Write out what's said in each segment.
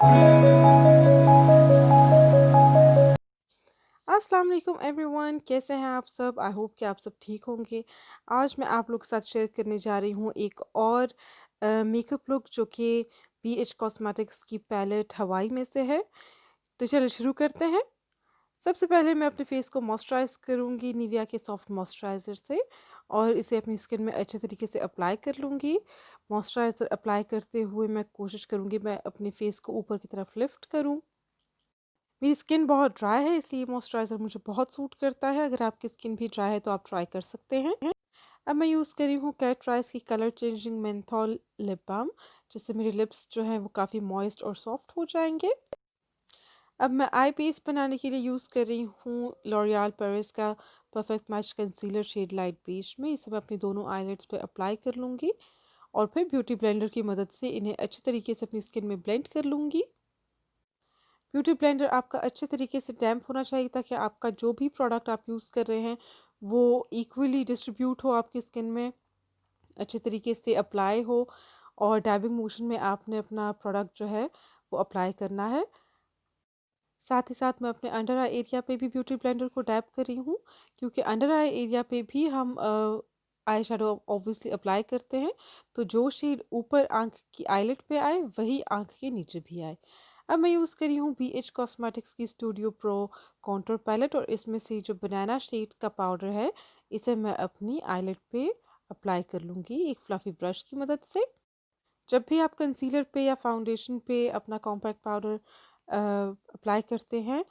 अस्सलाम वालेकुम एवरीवन, कैसे हैं आप सब? आई होप कि आप सब ठीक होंगे। आज मैं आप लोग के साथ शेयर करने जा रही हूँ एक और मेकअप लुक जो कि BH कॉस्मेटिक्स की पैलेट हवाई में से है। तो चलिए शुरू करते हैं। सबसे पहले मैं अपने फेस को मॉइस्चराइज़ करूँगी निविया के सॉफ्ट मॉइस्चराइज़र से और इसे अपनी स्किन में अच्छे तरीके से अप्लाई कर लूँगी। मॉइस्चराइज़र अप्लाई करते हुए मैं कोशिश करूँगी मैं अपने फेस को ऊपर की तरफ लिफ्ट करूँ। मेरी स्किन बहुत ड्राई है इसलिए मॉइस्चराइज़र मुझे बहुत सूट करता है। अगर आपकी स्किन भी ड्राई है तो आप ट्राई कर सकते हैं। अब मैं यूज़ कर रही हूँ कैट राइस की colour changing menthol lip balm, जिससे मेरे लिप्स जो हैं वो काफ़ी मॉइस्ट और सॉफ्ट हो जाएंगे। अब मैं आई बेस बनाने के लिए यूज़ कर रही हूँ लॉरियल पेरिस का perfect match concealer shade light beige में। इसे मैं अपनी दोनों आईलिड्स पे अप्लाई कर लूँगी और फिर ब्यूटी ब्लेंडर की मदद से इन्हें अच्छे तरीके से अपनी स्किन में ब्लेंड कर लूँगी। ब्यूटी ब्लेंडर आपका अच्छे तरीके से डैम्प होना चाहिए ताकि आपका जो भी प्रोडक्ट आप यूज़ कर रहे हैं वो इक्वली डिस्ट्रीब्यूट हो आपकी स्किन में, अच्छे तरीके से अप्लाई हो और डैबिंग मोशन में आपने अपना प्रोडक्ट जो है वो अप्लाई करना है। साथ ही साथ मैं अपने अंडर आई एरिया पे भी ब्यूटी ब्लेंडर को डैब कर रही हूँ, क्योंकि अंडर आई एरिया पे भी हम आई शेडो ऑब्वियसली अप्लाई करते हैं। तो जो शेड ऊपर आंख की आईलिड पे आए वही आंख के नीचे भी आए। अब मैं यूज़ कर रही हूँ BH कॉस्मेटिक्स की स्टूडियो प्रो कॉन्टूर पैलेट और इसमें से जो बनाना शेड का पाउडर है इसे मैं अपनी आईलिड पे अप्लाई कर लूँगी एक फ्लफ़ी ब्रश की मदद से। जब भी आप कंसीलर पे या फाउंडेशन पे अपना कॉम्पैक्ट पाउडर अप्लाई करते हैं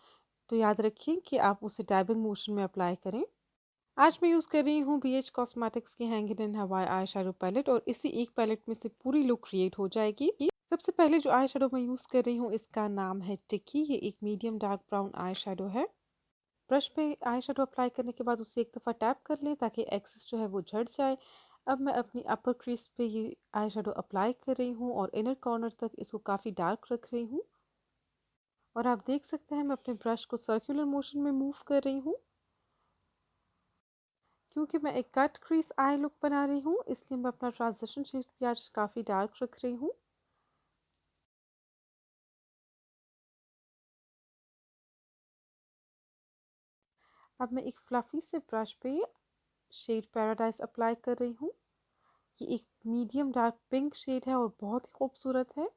तो याद रखिए कि आप उसे डैबिंग मोशन में अप्लाई करें। आज मैं यूज़ कर रही हूँ BH कॉस्मेटिक्स की हैंगिंग इन हवाई आई शेडो पैलेट और इसी एक पैलेट में से पूरी लुक क्रिएट हो जाएगी। सबसे पहले जो आई शेडो मैं यूज़ कर रही हूँ इसका नाम है टिक्की। ये एक medium dark brown eye shadow है। ब्रश पे आई शेडो अप्लाई करने के बाद उसे एक दफ़ा टैप कर लें ताकि एक्सेस जो है वो झड़ जाए। अब मैं अपनी अपर क्रीज पे ये आई शेडो अप्लाई कर रही हूँ और इनर कॉर्नर तक इसको काफ़ी डार्क रख रही हूँ। और आप देख सकते हैं मैं अपने ब्रश को सर्कुलर मोशन में मूव कर रही हूँ। क्योंकि मैं एक कट क्रीज आई लुक बना रही हूँ इसलिए मैं अपना ट्रांजिशन शेड भी आज काफ़ी डार्क रख रही हूँ। अब मैं एक फ्लफ़ी से ब्रश पे शेड पैराडाइज अप्लाई कर रही हूँ। ये एक मीडियम डार्क पिंक शेड है और बहुत ही खूबसूरत है।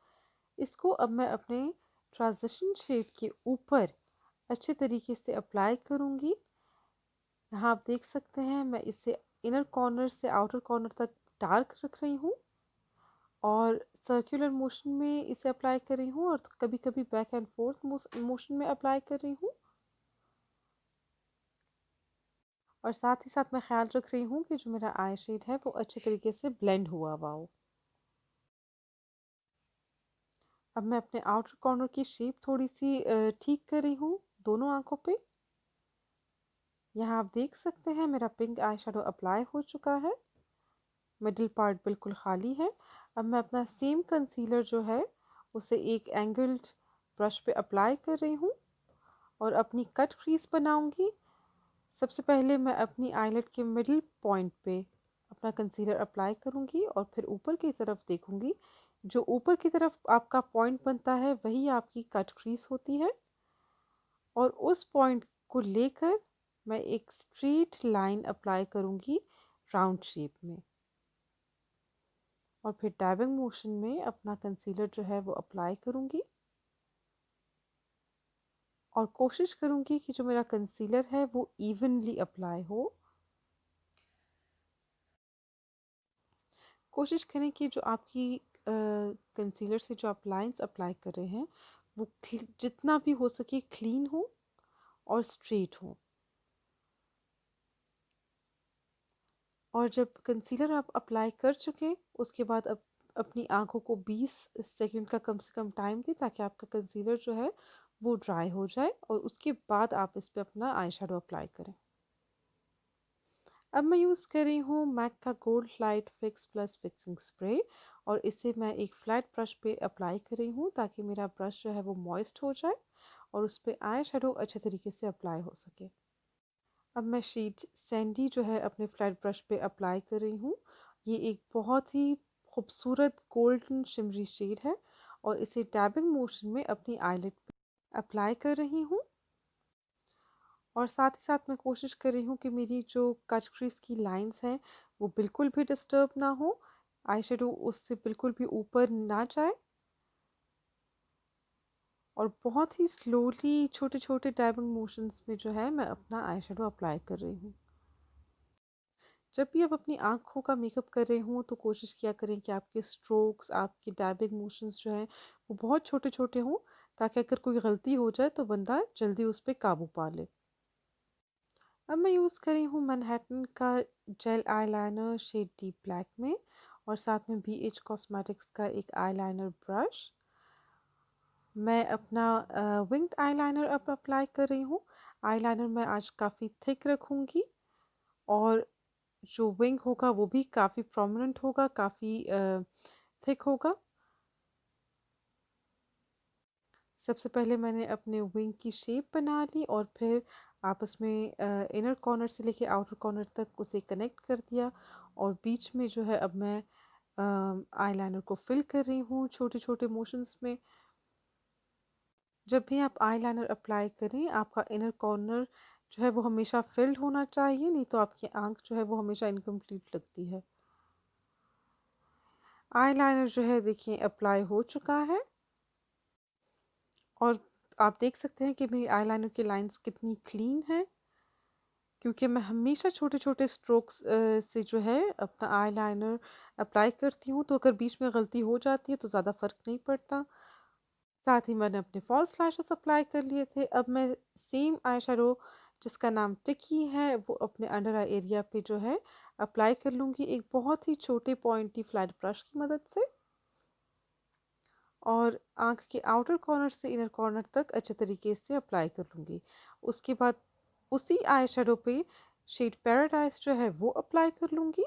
इसको अब मैं अपने ट्रांजिशन शेड के ऊपर अच्छे तरीके से अप्लाई करूँगी। यहाँ आप देख सकते हैं मैं इसे इनर कॉर्नर से आउटर कॉर्नर तक डार्क रख रही हूँ और सर्कुलर मोशन में इसे अप्लाई कर रही हूँ और कभी कभी बैक एंड फोर्थ मोशन में अप्लाई कर रही हूँ। और साथ ही साथ मैं ख्याल रख रही हूँ कि जो मेरा आई शेड है वो अच्छे तरीके से ब्लेंड हुआ हो। अब मैं अपने आउटर कॉर्नर की शेप थोड़ी सी ठीक कर रही हूँ दोनों आंखों पे। यहाँ आप देख सकते हैं मेरा पिंक आई शेडो अप्लाई हो चुका है। मिडिल पार्ट बिल्कुल खाली है। अब मैं अपना सेम कंसीलर जो है उसे एक एंगल्ड ब्रश पे अप्लाई कर रही हूँ और अपनी कट क्रीज बनाऊंगी। सबसे पहले मैं अपनी आईलेट के मिडिल पॉइंट पे अपना कंसीलर अप्लाई करूंगी और फिर ऊपर की तरफ देखूंगी। जो ऊपर की तरफ आपका पॉइंट बनता है वही आपकी कट क्रीज होती है और उस पॉइंट को लेकर मैं एक स्ट्रेट लाइन अप्लाई करूंगी राउंड शेप में और फिर डैबिंग मोशन में अपना कंसीलर जो है वो अप्लाई करूंगी और कोशिश करूंगी कि जो मेरा कंसीलर है वो इवनली अप्लाई हो। कोशिश करें कि जो आपकी कंसीलर से जो आप लाइंस अप्लाई कर रहे हैं वो जितना भी हो सके क्लीन हो और स्ट्रेट हो। और जब कंसीलर आप अप्लाई कर चुके उसके बाद अब अपनी आंखों को 20 सेकंड का कम से कम टाइम दें ताकि आपका कंसीलर जो है वो ड्राई हो जाए और उसके बाद आप इस पर अपना आई शेडो अप्लाई करें। अब मैं यूज़ कर रही हूँ मैक का gold light fix plus fixing spray और इसे मैं एक फ्लैट ब्रश पे अप्लाई कर रही हूँ ताकि मेरा ब्रश जो है वो मॉइस्ट हो जाए और उस पर आई शेडो अच्छे तरीके से अप्लाई हो सके। अब मैं शीट सैंडी जो है अपने फ्लैट ब्रश पे अप्लाई कर रही हूँ। ये एक बहुत ही खूबसूरत गोल्डन शिमरी शेड है और इसे टैबिंग मोशन में अपनी आईलिड पे अप्लाई कर रही हूँ। और साथ ही साथ मैं कोशिश कर रही हूँ कि मेरी जो कट क्रीज की लाइंस हैं वो बिल्कुल भी डिस्टर्ब ना हो, आई शेडो उससे बिल्कुल भी ऊपर ना जाए। और बहुत ही स्लोली छोटे छोटे टैबिंग मोशंस में जो है मैं अपना आई शेडो अप्लाई कर रही हूँ। जब भी आप अपनी आँखों का मेकअप कर रहे हों तो कोशिश किया करें कि आपके स्ट्रोक्स, आपके डैबिंग मोशंस जो हैं वो बहुत छोटे-छोटे हों, ताकि अगर कोई गलती हो जाए तो बंदा जल्दी उस पे काबू पा ले। अब मैं यूज़ कर रही हूँ मैनहट्टन का gel eyeliner shade deep black में, और साथ में BH कॉस्मेटिक्स का एक आईलाइनर ब्रश। मैं अपना विंग्ड आईलाइनर अब अप्लाई कर रही हूँ। आईलाइनर मैं आज काफ़ी थिक रखूँगी, और जो विंग होगा वो भी काफ़ी प्रोमिनेंट होगा, काफ़ी थिक होगा। सबसे पहले मैंने अपने विंग की शेप बना ली और फिर आपस में इनर कॉर्नर से लेके आउटर कॉर्नर तक उसे कनेक्ट कर दिया, और बीच में जो है अब मैं आईलाइनर को फिल कर रही हूँ छोटे छोटे मोशंस में। जब भी आप आईलाइनर अप्लाई करें आपका इनर कॉर्नर जो है वो हमेशा फिल्ड होना चाहिए, नहीं तो आपकी आंख जो है वो हमेशा इनकम्प्लीट लगती है। आईलाइनर जो है देखिए अप्लाई हो चुका है, और आप देख सकते हैं कि मेरी आईलाइनर की लाइंस कितनी क्लीन है, क्योंकि मैं हमेशा छोटे छोटे स्ट्रोक्स से जो है अपना आईलाइनर अप्लाई करती हूँ, तो अगर बीच में गलती हो जाती है तो ज़्यादा फ़र्क नहीं पड़ता। साथ ही मैंने अपने फॉल्स लैशेस अप्लाई कर लिए थे। अब मैं सेम आई शेडो जिसका नाम टिकी है वो अपने अंडर आई एरिया पे जो है अप्लाई कर लूँगी एक बहुत ही छोटे पॉइंटी फ्लैट ब्रश की मदद से, और आँख के आउटर कॉर्नर से इनर कॉर्नर तक अच्छे तरीके से अप्लाई कर लूँगी। उसके बाद उसी आई शेडो पे शेड पैराडाइज जो है वो अप्लाई कर लूँगी,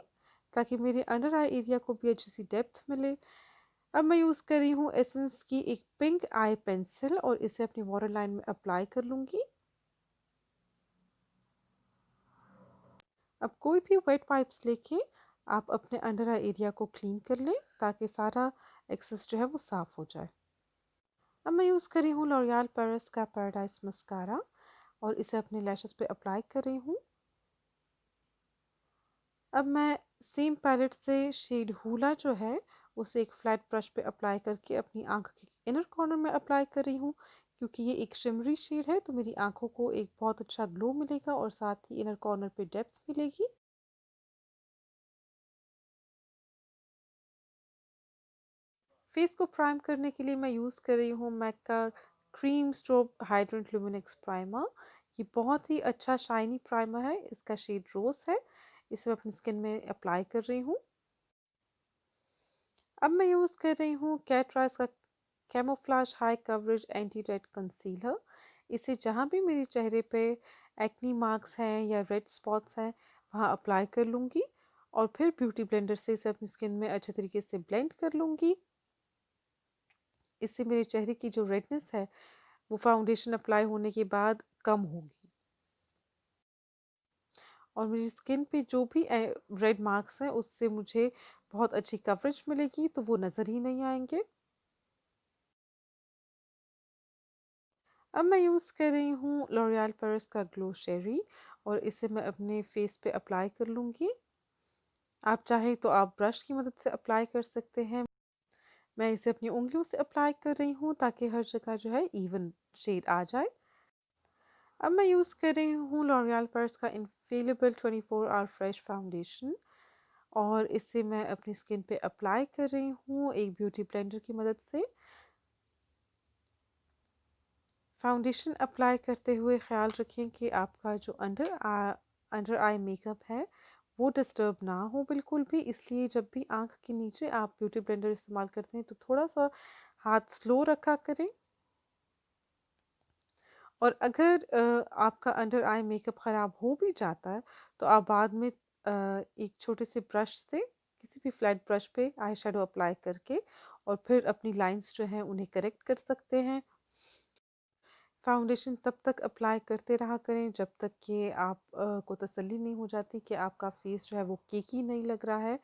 ताकि मेरे अंडर आई एरिया को भी अच्छी सी डेप्थ मिले। अब मैं यूज़ कर रही हूँ एसेंस की एक पिंक आई पेंसिल, और इसे अपनी वाटर लाइन में अप्लाई कर लूँगी। अब कोई भी वेट वाइप्स लेके आप अपने अंडर आई एरिया को क्लीन कर लें, ताकि सारा एक्सेस जो है वो साफ़ हो जाए। अब मैं यूज़ कर रही हूँ लॉरियल पेरिस का पैराडाइज मस्कारा, और इसे अपने लैशेस पे अप्लाई कर रही हूँ। अब मैं सेम पैलेट से शेड हूला जो है उसे एक फ्लैट ब्रश पे अप्लाई करके अपनी आँख के इनर कॉर्नर में अप्लाई कर रही हूँ, क्योंकि ये एक शिमरी शेड है तो मेरी आँखों को एक बहुत अच्छा ग्लो मिलेगा और साथ ही इनर कॉर्नर पे डेप्थ मिलेगी। फेस को प्राइम करने के लिए मैं यूज़ कर रही हूँ मैक का क्रीम स्ट्रोब हाइड्रेंट लुमिनेक्स प्राइमर। ये बहुत ही अच्छा शाइनी प्राइमर है, इसका शेड रोज है। इसे मैं अपनी स्किन में अप्लाई कर रही हूँ। अब मैं यूज़ कर रही हूँ कैटराइज का camouflage high coverage anti red concealer. इसे जहाँ भी मेरे चेहरे पे एक्नी मार्क्स हैं या रेड स्पॉट्स हैं वहाँ अप्लाई कर लूँगी, और फिर ब्यूटी ब्लेंडर से इसे अपनी स्किन में अच्छे तरीके से ब्लेंड कर लूँगी। इससे मेरे चेहरे की जो रेडनेस है वो फाउंडेशन अप्लाई होने के बाद कम होगी, और मेरी स्किन पे जो भी रेड मार्क्स हैं उससे मुझे बहुत अच्छी कवरेज मिलेगी, तो वो नज़र ही नहीं आएंगे। अब मैं यूज़ कर रही हूँ लॉरियल पेरिस का ग्लो शेरी, और इसे मैं अपने फेस पे अप्लाई कर लूँगी। आप चाहें तो आप ब्रश की मदद से अप्लाई कर सकते हैं। मैं इसे अपनी उंगलियों से अप्लाई कर रही हूँ ताकि हर जगह जो है इवन शेड आ जाए। अब मैं यूज़ कर रही हूँ लॉरियल पेरिस का इनफेलेबल 24 आवर फ्रेश फाउंडेशन, और इसे मैं अपनी स्किन पे अप्लाई कर रही हूँ एक ब्यूटी ब्लेंडर की मदद से। फाउंडेशन अप्लाई करते हुए ख़्याल रखें कि आपका जो अंडर आई मेकअप है वो डिस्टर्ब ना हो बिल्कुल भी, इसलिए जब भी आँख के नीचे आप ब्यूटी ब्लेंडर इस्तेमाल करते हैं तो थोड़ा सा हाथ स्लो रखा करें। और अगर आपका अंडर आई मेकअप ख़राब हो भी जाता है तो आप बाद में एक छोटे से ब्रश से किसी भी फ्लैट ब्रश पे आई शेडो अप्लाई करके और फिर अपनी लाइंस जो हैं उन्हें करेक्ट कर सकते हैं। फाउंडेशन तब तक अप्लाई करते रहा करें जब तक कि आप को तसल्ली नहीं हो जाती कि आपका फेस जो है वो केकी नहीं लग रहा है।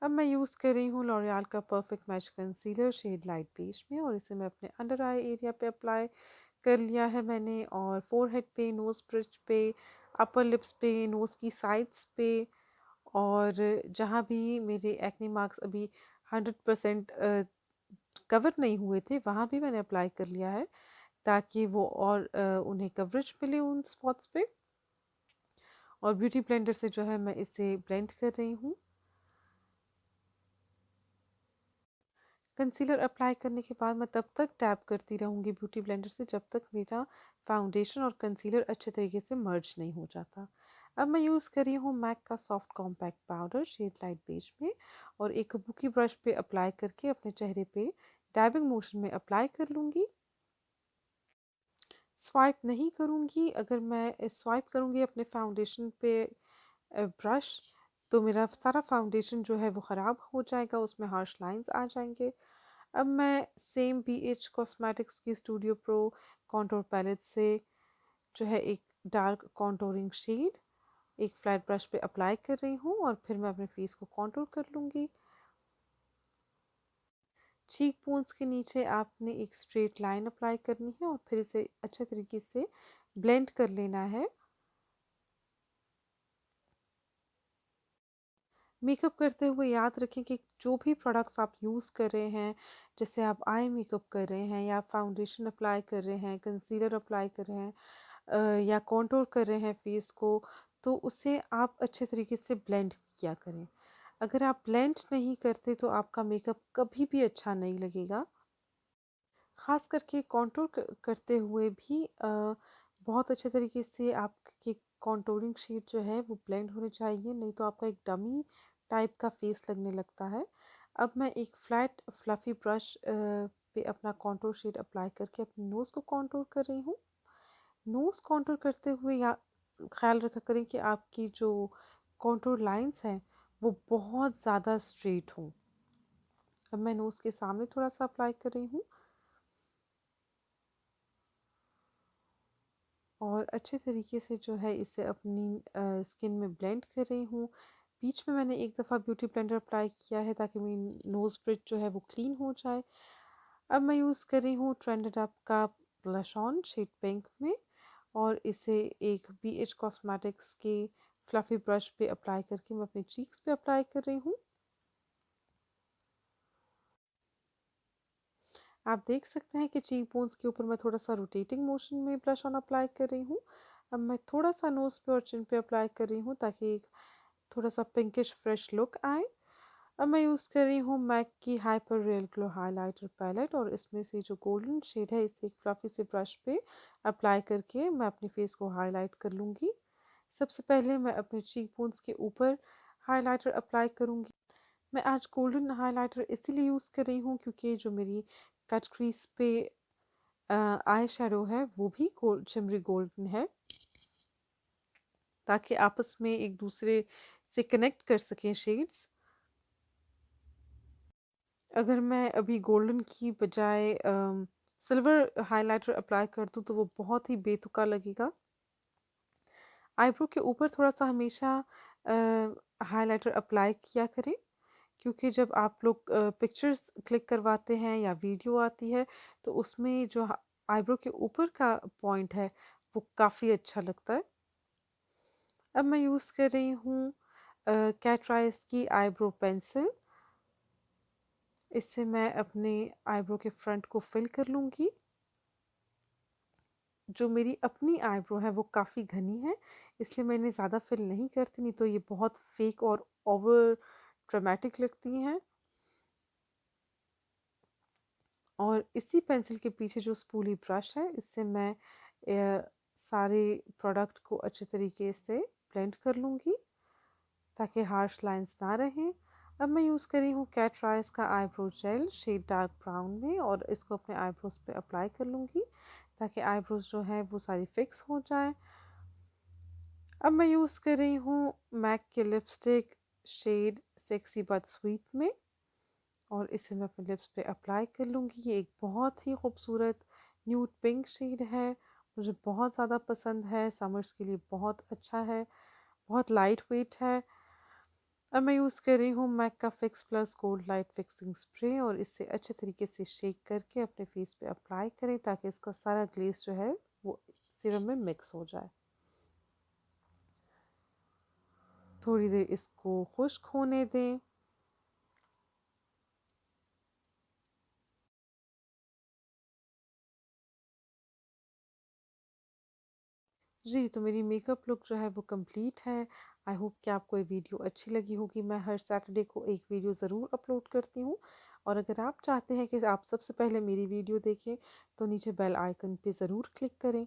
अब मैं यूज़ कर रही हूँ लॉरियल का perfect match concealer shade light beige में, और इसे मैं अपने अंडर आई एरिया पे अप्लाई कर लिया है मैंने, और फोरहेड पे, नोज़ ब्रिज पे, अपर लिप्स पे, नोज़ की साइड्स पे, और जहाँ भी मेरे एक्ने मार्क्स अभी 100% कवर नहीं हुए थे वहाँ भी मैंने अप्लाई कर लिया है, ताकि वो और उन्हें कवरेज मिले उन स्पॉट्स पे। और ब्यूटी ब्लेंडर से जो है मैं इसे ब्लेंड कर रही हूँ। कंसीलर अप्लाई करने के बाद मैं तब तक टैप करती रहूँगी ब्यूटी ब्लेंडर से जब तक मेरा फाउंडेशन और कंसीलर अच्छे तरीके से मर्ज नहीं हो जाता। अब मैं यूज़ कर रही हूँ मैक का soft compact powder shade light beige में, और एक बुकी ब्रश पे अप्लाई करके अपने चेहरे पे डैबिंग मोशन में अप्लाई कर लूँगी। स्वाइप नहीं करूँगी। अगर मैं स्वाइप करूँगी अपने फाउंडेशन पे ब्रश, तो मेरा सारा फाउंडेशन जो है वो ख़राब हो जाएगा, उसमें हार्श लाइंस आ जाएंगे। अब मैं सेम BH कॉस्मेटिक्स की स्टूडियो प्रो कॉन्टोर पैलेट से जो है एक डार्क कॉन्टोरिंग शेड एक फ्लैट ब्रश पे अप्लाई कर रही हूँ, और फिर मैं अपने फेस को कॉन्टोर कर लूँगी। चीक बोन्स के नीचे आपने एक स्ट्रेट लाइन अप्लाई करनी है और फिर इसे अच्छे तरीके से ब्लेंड कर लेना है। मेकअप करते हुए याद रखें कि जो भी प्रोडक्ट्स आप यूज़ कर रहे हैं, जैसे आप आई मेकअप कर रहे हैं, या आप फाउंडेशन अप्लाई कर रहे हैं, कंसीलर अप्लाई कर रहे हैं, या कॉन्टोर कर रहे हैं फेस को, तो उसे आप अच्छे तरीके से ब्लेंड किया करें। अगर आप ब्लेंड नहीं करते तो आपका मेकअप कभी भी अच्छा नहीं लगेगा। ख़ास करके कॉन्टूर करते हुए भी बहुत अच्छे तरीके से आपकी कॉन्टूरिंग शीट जो है वो ब्लेंड होनी चाहिए, नहीं तो आपका एक डमी टाइप का फेस लगने लगता है। अब मैं एक फ्लैट फ्लफ़ी ब्रश पे अपना कॉन्टूर शीट अप्लाई करके अपने नोज़ को कॉन्टूर कर रही हूँ। नोज़ कॉन्टूर करते हुए या ख्याल रखा करें कि आपकी जो कॉन्टूर लाइंस हैं वो बहुत ज़्यादा स्ट्रेट हों। अब मैं नोज़ के सामने थोड़ा सा अप्लाई कर रही हूँ और अच्छे तरीके से जो है इसे अपनी स्किन में ब्लेंड कर रही हूँ। बीच में मैंने एक दफ़ा ब्यूटी ब्लेंडर अप्लाई किया है ताकि मेरी नोज़ ब्रिज जो है वो क्लीन हो जाए। अब मैं यूज़ कर रही हूँ ट्रेंडेड अप का ब्लश ऑन शेड पिंक में, और इसे एक BH कॉस्मेटिक्स के फ्लफ़ी ब्रश पे अप्लाई करके मैं अपने चीक्स पे अप्लाई कर रही हूँ। आप देख सकते हैं कि चीक बोन्स के ऊपर मैं थोड़ा सा रोटेटिंग मोशन में ब्लश ऑन अप्लाई कर रही हूँ। अब मैं थोड़ा सा नोज़ पे और चिन पे अप्लाई कर रही हूँ ताकि एक थोड़ा सा पिंकिश फ्रेश लुक आए। अब मैं यूज़ कर रही हूँ मैक की hyper real glow highlighter palette, और इसमें से जो गोल्डन शेड है इसे एक फ्लफी से ब्रश पे अप्लाई करके मैं अपने फेस को हाईलाइट कर लूँगी। सबसे पहले मैं अपने चीक बोन्स के ऊपर हाइलाइटर अप्लाई करूँगी। मैं आज गोल्डन हाइलाइटर इसीलिए यूज़ कर रही हूँ क्योंकि जो मेरी कट क्रीज पे आई शेडो है वो भी गोल्ड शिमरी गोल्डन है, ताकि आपस में एक दूसरे से कनेक्ट कर सकें शेड्स। अगर मैं अभी गोल्डन की बजाय सिल्वर हाइलाइटर अप्लाई कर दूँ तो वो बहुत ही बेतुका लगेगा। आईब्रो के ऊपर थोड़ा सा हमेशा हाइलाइटर अप्लाई किया करें, क्योंकि जब आप लोग पिक्चर्स क्लिक करवाते हैं या वीडियो आती है तो उसमें जो आईब्रो के ऊपर का पॉइंट है वो काफ़ी अच्छा लगता है। अब मैं यूज़ कर रही हूँ कैट राइस की आईब्रो पेंसिल। इससे मैं अपने आईब्रो के फ्रंट को फिल कर लूँगी। जो मेरी अपनी आईब्रो है वो काफ़ी घनी है, इसलिए मैं इन्हें ज़्यादा फिल नहीं करती, नहीं तो ये बहुत फेक और ओवर ड्रामेटिक लगती हैं। और इसी पेंसिल के पीछे जो स्पूली ब्रश है इससे मैं सारे प्रोडक्ट को अच्छे तरीके से ब्लेंड कर लूँगी ताकि हार्श लाइंस ना रहें। अब मैं यूज़ कर रही हूँ कैट राइस का eyebrow gel shade dark brown में, और इसको अपने आईब्रोज पे अप्लाई कर लूँगी ताकि आईब्रोज जो है वो सारी फिक्स हो जाए। अब मैं यूज़ कर रही हूँ मैक के lipstick shade sexy but sweet में, और इसे मैं अपने लिप्स पे अप्लाई कर लूँगी। ये एक बहुत ही खूबसूरत न्यूड पिंक शेड है, मुझे बहुत ज़्यादा पसंद है, समर्स के लिए बहुत अच्छा है, बहुत लाइट वेट है। अब मैं यूज़ कर रही हूँ मैक का fix plus gold light fixing spray और इससे अच्छे तरीके से शेक करके अपने फेस पे अप्लाई करें ताकि इसका सारा ग्लेज जो है वो सीरम में मिक्स हो जाए। थोड़ी देर इसको खुश्क होने दें। जी, तो मेरी मेकअप लुक जो है वो कंप्लीट है। आई होप कि आपको ये वीडियो अच्छी लगी होगी। मैं हर सैटरडे को एक वीडियो ज़रूर अपलोड करती हूँ और अगर आप चाहते हैं कि आप सबसे पहले मेरी वीडियो देखें तो नीचे बेल आइकन पे ज़रूर क्लिक करें।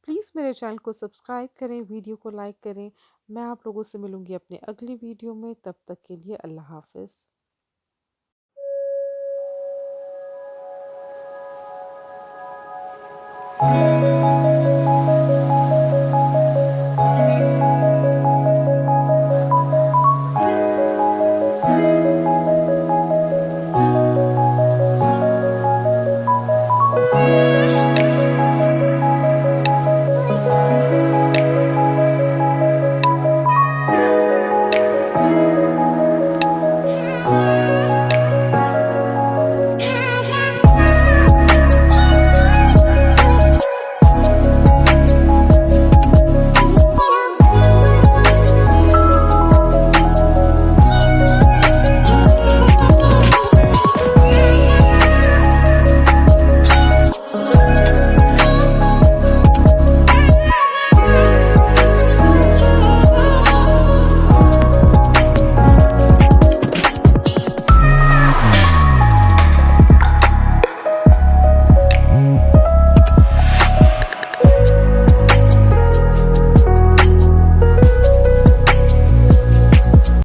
प्लीज़ मेरे चैनल को सब्सक्राइब करें, वीडियो को लाइक करें। मैं आप लोगों से मिलूँगी अपने अगली वीडियो में, तब तक के लिए अल्लाह हाफ़िज़।